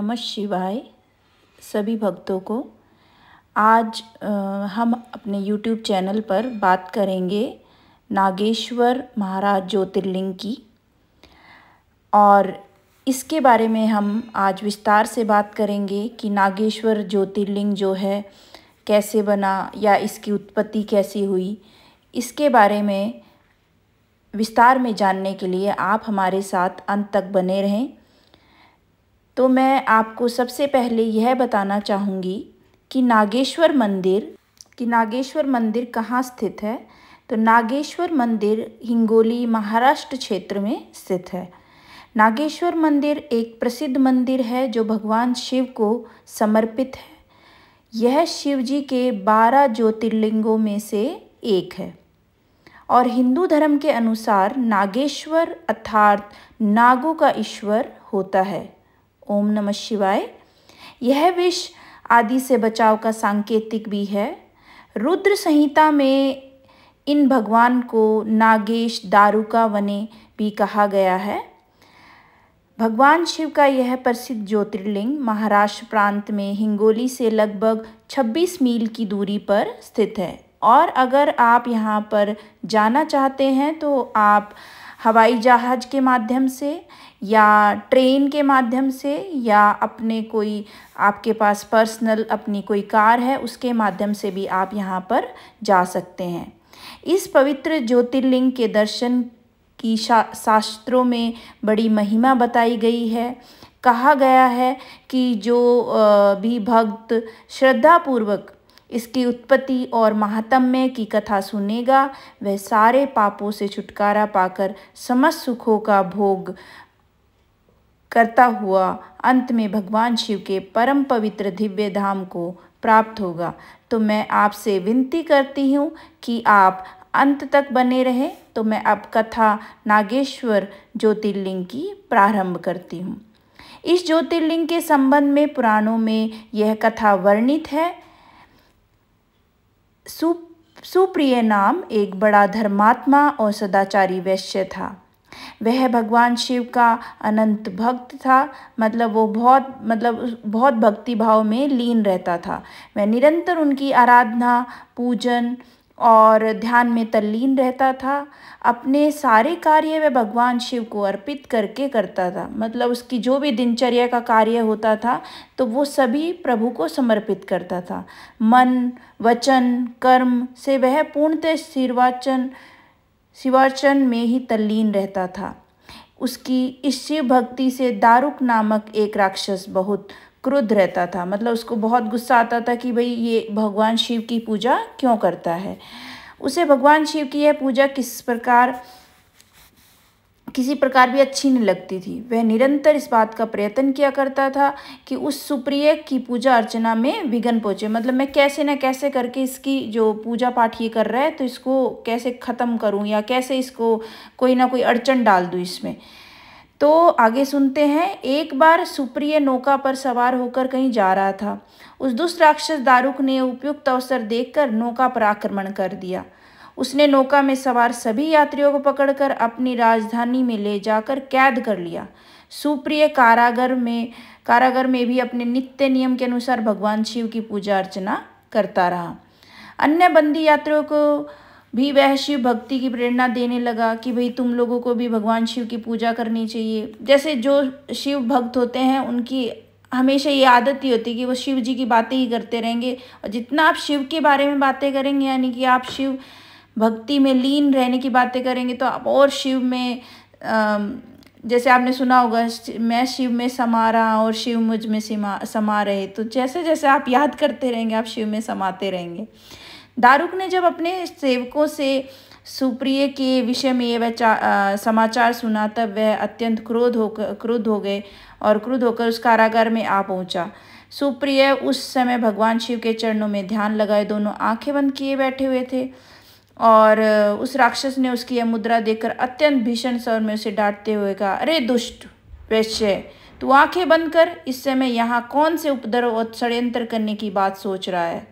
नमः शिवाय सभी भक्तों को। आज हम अपने YouTube चैनल पर बात करेंगे नागेश्वर महाराज ज्योतिर्लिंग की, और इसके बारे में हम आज विस्तार से बात करेंगे कि नागेश्वर ज्योतिर्लिंग जो है कैसे बना या इसकी उत्पत्ति कैसी हुई। इसके बारे में विस्तार में जानने के लिए आप हमारे साथ अंत तक बने रहें। तो मैं आपको सबसे पहले यह बताना चाहूँगी कि नागेश्वर मंदिर कहाँ स्थित है। तो नागेश्वर मंदिर हिंगोली महाराष्ट्र क्षेत्र में स्थित है। नागेश्वर मंदिर एक प्रसिद्ध मंदिर है जो भगवान शिव को समर्पित है। यह शिव जी के 12 ज्योतिर्लिंगों में से एक है और हिंदू धर्म के अनुसार नागेश्वर अर्थात नागों का ईश्वर होता है। ओम नमः शिवाय। यह विष आदि से बचाव का सांकेतिक भी है। रुद्र संहिता में इन भगवान को नागेश दारुका वने भी कहा गया है। भगवान शिव का यह प्रसिद्ध ज्योतिर्लिंग महाराष्ट्र प्रांत में हिंगोली से लगभग 26 मील की दूरी पर स्थित है। और अगर आप यहाँ पर जाना चाहते हैं तो आप हवाई जहाज़ के माध्यम से या ट्रेन के माध्यम से या अपने कोई आपके पास पर्सनल अपनी कोई कार है उसके माध्यम से भी आप यहाँ पर जा सकते हैं। इस पवित्र ज्योतिर्लिंग के दर्शन की शास्त्रों में बड़ी महिमा बताई गई है। कहा गया है कि जो भी भक्त श्रद्धापूर्वक इसकी उत्पत्ति और महात्म्य की कथा सुनेगा वह सारे पापों से छुटकारा पाकर समस्त सुखों का भोग करता हुआ अंत में भगवान शिव के परम पवित्र दिव्य धाम को प्राप्त होगा। तो मैं आपसे विनती करती हूँ कि आप अंत तक बने रहें। तो मैं अब कथा नागेश्वर ज्योतिर्लिंग की प्रारंभ करती हूँ। इस ज्योतिर्लिंग के संबंध में पुराणों में यह कथा वर्णित है। सुप्रिय नाम एक बड़ा धर्मात्मा और सदाचारी वैश्य था। वह भगवान शिव का अनंत भक्त था। वो बहुत भक्ति भाव में लीन रहता था। वह निरंतर उनकी आराधना पूजन और ध्यान में तल्लीन रहता था। अपने सारे कार्य वह भगवान शिव को अर्पित करके करता था। उसकी जो भी दिनचर्या का कार्य होता था तो वो सभी प्रभु को समर्पित करता था। मन वचन कर्म से वह पूर्णतः शिवार्चन में ही तल्लीन रहता था। उसकी इस शिव भक्ति से दारुक नामक एक राक्षस बहुत क्रुद्ध रहता था। उसको बहुत गुस्सा आता था कि भाई ये भगवान शिव की पूजा क्यों करता है। उसे भगवान शिव की यह पूजा किसी प्रकार भी अच्छी नहीं लगती थी। वह निरंतर इस बात का प्रयत्न किया करता था कि उस सुप्रिय की पूजा अर्चना में विघ्न पहुँचे। मैं कैसे न कैसे करके इसकी जो पूजा पाठ ये कर रहा है तो इसको कैसे ख़त्म करूं या कैसे इसको कोई ना कोई अड़चन डाल दूं इसमें। तो आगे सुनते हैं। एक बार सुप्रिय नौका पर सवार होकर कहीं जा रहा था। उस दुष्ट राक्षस दारुक ने उपयुक्त अवसर देखकर नौका पर आक्रमण कर दिया। उसने नौका में सवार सभी यात्रियों को पकड़कर अपनी राजधानी में ले जाकर कैद कर लिया। सुप्रिय कारागार में भी अपने नित्य नियम के अनुसार भगवान शिव की पूजा अर्चना करता रहा। अन्य बंदी यात्रियों को भी वह शिव भक्ति की प्रेरणा देने लगा कि भाई तुम लोगों को भी भगवान शिव की पूजा करनी चाहिए। जैसे जो शिव भक्त होते हैं उनकी हमेशा ये आदत ही होती है कि वो शिव जी की बातें ही करते रहेंगे। और जितना आप शिव के बारे में बातें करेंगे यानी कि आप शिव भक्ति में लीन रहने की बातें करेंगे तो आप और शिव में जैसे आपने सुना होगा मैं शिव में समा रहा और शिव मुझ में समा रहे। तो जैसे जैसे आप याद करते रहेंगे आप शिव में समाते रहेंगे। दारुक ने जब अपने सेवकों से सुप्रिय के विषय में यह समाचार सुना तब वह अत्यंत क्रुद्ध होकर उस कारागार में आ पहुंचा। सुप्रिय उस समय भगवान शिव के चरणों में ध्यान लगाए दोनों आंखें बंद किए बैठे हुए थे और उस राक्षस ने उसकी यह मुद्रा देखकर अत्यंत भीषण स्वर में उसे डांटते हुए कहा, अरे दुष्ट वैश्य, तू आंखें बंद कर। इस समय यहाँ कौन से उपद्रव और षड्यंत्र करने की बात सोच रहा है।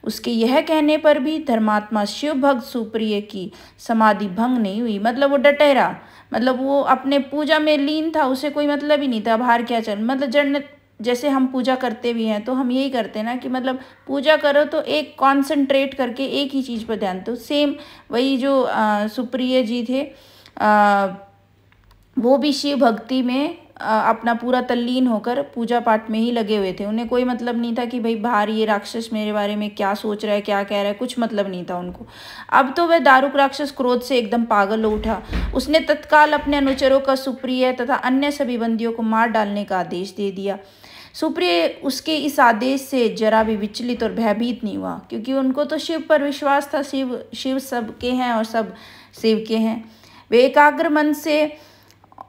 उसके यह कहने पर भी धर्मात्मा शिव भक्त सुप्रिय की समाधि भंग नहीं हुई। वो डटे रहा। वो अपने पूजा में लीन था। उसे कोई मतलब ही नहीं था बाहर क्या चल। जड़ जैसे हम पूजा करते भी हैं तो हम यही करते हैं ना कि मतलब पूजा करो तो एक कॉन्सेंट्रेट करके एक ही चीज़ पर ध्यान दो। सेम वही जो सुप्रिय जी थे, वो भी शिव भक्ति में अपना पूरा तल्लीन होकर पूजा पाठ में ही लगे हुए थे। उन्हें कोई मतलब नहीं था कि भाई बाहर ये राक्षस मेरे बारे में क्या सोच रहा है, क्या कह रहा है, कुछ मतलब नहीं था उनको। अब तो वह दारुक राक्षस क्रोध से एकदम पागल हो उठा। उसने तत्काल अपने अनुचरों का सुप्रिय तथा अन्य सभी बंदियों को मार डालने का आदेश दे दिया। सुप्रिय उसके इस आदेश से जरा भी विचलित और भयभीत नहीं हुआ, क्योंकि उनको तो शिव पर विश्वास था। शिव सबके हैं और सब शिव के हैं। वे एकाग्र मन से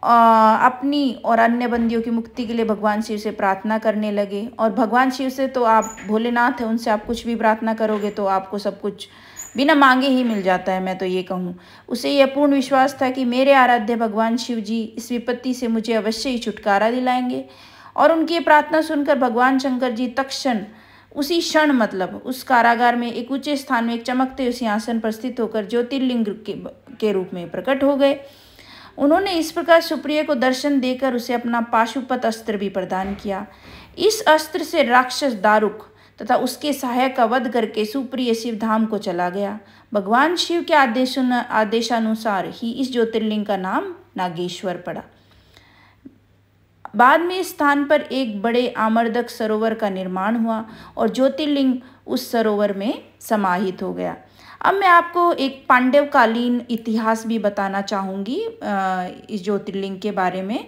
अपनी और अन्य बंदियों की मुक्ति के लिए भगवान शिव से प्रार्थना करने लगे। और भगवान शिव से तो आप भोलेनाथ है, उनसे आप कुछ भी प्रार्थना करोगे तो आपको सब कुछ बिना मांगे ही मिल जाता है, मैं तो ये कहूँ। उसे यह पूर्ण विश्वास था कि मेरे आराध्य भगवान शिव जी इस विपत्ति से मुझे अवश्य ही छुटकारा दिलाएंगे। और उनकी प्रार्थना सुनकर भगवान शंकर जी तत्क्षण उसी क्षण मतलब उस कारागार में एक ऊंचे स्थान में एक चमकते हुए सिंहासन पर स्थित होकर ज्योतिर्लिंग के रूप में प्रकट हो गए। उन्होंने इस प्रकार सुप्रिय को दर्शन देकर उसे अपना पाशुपत अस्त्र भी प्रदान किया। इस अस्त्र से राक्षस दारुक तथा उसके सहायक का वध करके सुप्रिय शिव धाम को चला गया। भगवान शिव के आदेशानुसार ही इस ज्योतिर्लिंग का नाम नागेश्वर पड़ा। बाद में इस स्थान पर एक बड़े आमर्दक सरोवर का निर्माण हुआ और ज्योतिर्लिंग उस सरोवर में समाहित हो गया। अब मैं आपको एक पांडवकालीन इतिहास भी बताना चाहूँगी इस ज्योतिर्लिंग के बारे में।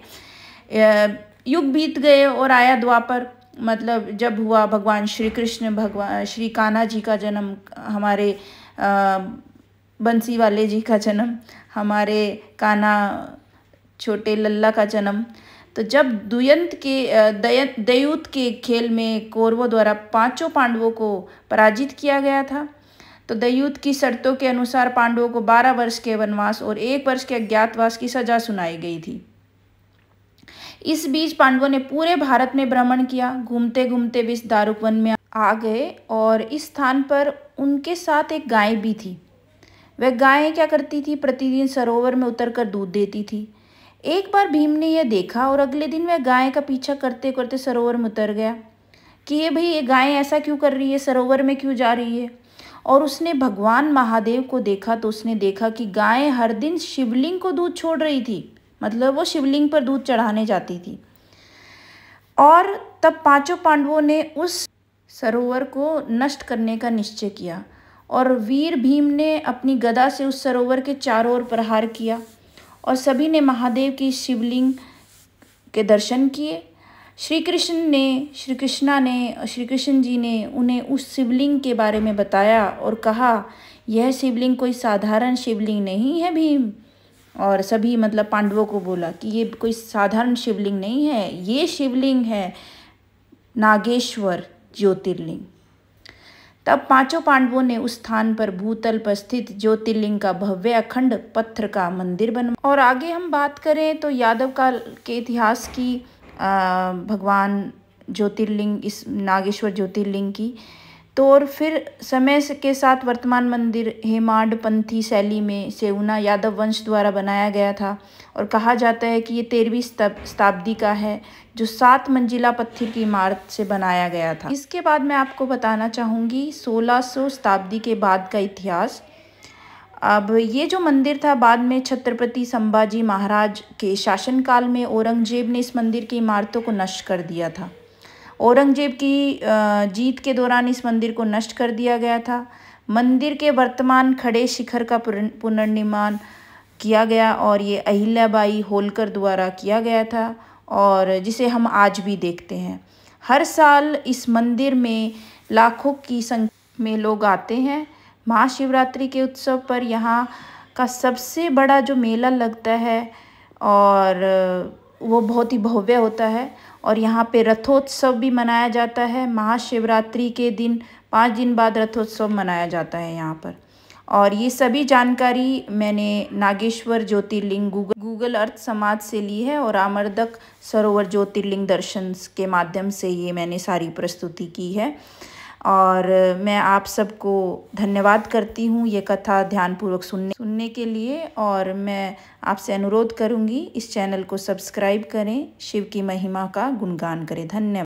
युग बीत गए और आया द्वापर, मतलब जब हुआ भगवान श्री कृष्ण, भगवान श्री कान्हा जी का जन्म, हमारे बंसी वाले जी का जन्म, हमारे कान्हा छोटे लल्ला का जन्म। तो जब दयूत के खेल में कौरवों द्वारा 5 पांडवों को पराजित किया गया था, तो दयूत की शर्तों के अनुसार पांडवों को 12 वर्ष के वनवास और 1 वर्ष के अज्ञातवास की सजा सुनाई गई थी। इस बीच पांडवों ने पूरे भारत में भ्रमण किया। घूमते घूमते वे इस दारुक वन में आ गए और इस स्थान पर उनके साथ एक गाय भी थी। वह गाय क्या करती थी, प्रतिदिन सरोवर में उतरकर दूध देती थी। एक बार भीम ने यह देखा और अगले दिन वह गाय का पीछा करते करते सरोवर में उतर गया कि ये गाय ऐसा क्यों कर रही है, सरोवर में क्यों जा रही है। और उसने भगवान महादेव को देखा तो उसने देखा कि गाय हर दिन शिवलिंग को दूध छोड़ रही थी, मतलब वो शिवलिंग पर दूध चढ़ाने जाती थी। और तब 5 पांडवों ने उस सरोवर को नष्ट करने का निश्चय किया और वीर भीम ने अपनी गदा से उस सरोवर के चारों ओर प्रहार किया और सभी ने महादेव की शिवलिंग के दर्शन किए। श्री कृष्ण जी ने उन्हें उस शिवलिंग के बारे में बताया और कहा, यह शिवलिंग कोई साधारण शिवलिंग नहीं है भीम। और सभी मतलब पांडवों को बोला कि ये कोई साधारण शिवलिंग नहीं है, ये शिवलिंग है नागेश्वर ज्योतिर्लिंग। तब 5 पांडवों ने उस स्थान पर भूतल पर स्थित ज्योतिर्लिंग का भव्य अखंड पत्थर का मंदिर बनवाया। और आगे हम बात करें तो यादव काल के इतिहास की, भगवान ज्योतिर्लिंग, इस नागेश्वर ज्योतिर्लिंग की, तो और फिर समय के साथ वर्तमान मंदिर हेमाडपंथी शैली में सेऊना यादव वंश द्वारा बनाया गया था और कहा जाता है कि ये 13वीं शताब्दी का है, जो 7 मंजिला पत्थर की इमारत से बनाया गया था। इसके बाद मैं आपको बताना चाहूँगी 1600 शताब्दी के बाद का इतिहास। अब ये जो मंदिर था बाद में छत्रपति संभाजी महाराज के शासनकाल में औरंगजेब ने इस मंदिर की इमारतों को नष्ट कर दिया था। औरंगजेब की जीत के दौरान इस मंदिर को नष्ट कर दिया गया था। मंदिर के वर्तमान खड़े शिखर का पुनर्निर्माण किया गया और ये अहिल्याबाई होलकर द्वारा किया गया था और जिसे हम आज भी देखते हैं। हर साल इस मंदिर में लाखों की संख्या में लोग आते हैं। महाशिवरात्रि के उत्सव पर यहाँ का सबसे बड़ा जो मेला लगता है और वो बहुत ही भव्य होता है और यहाँ पे रथोत्सव भी मनाया जाता है। महाशिवरात्रि के दिन 5 दिन बाद रथोत्सव मनाया जाता है यहाँ पर। और ये सभी जानकारी मैंने नागेश्वर ज्योतिर्लिंग गूगल अर्थ समाज से ली है और आमर्दक सरोवर ज्योतिर्लिंग दर्शन के माध्यम से ये मैंने सारी प्रस्तुति की है। और मैं आप सबको धन्यवाद करती हूँ ये कथा ध्यानपूर्वक सुनने के लिए। और मैं आपसे अनुरोध करूँगी इस चैनल को सब्सक्राइब करें, शिव की महिमा का गुणगान करें। धन्यवाद।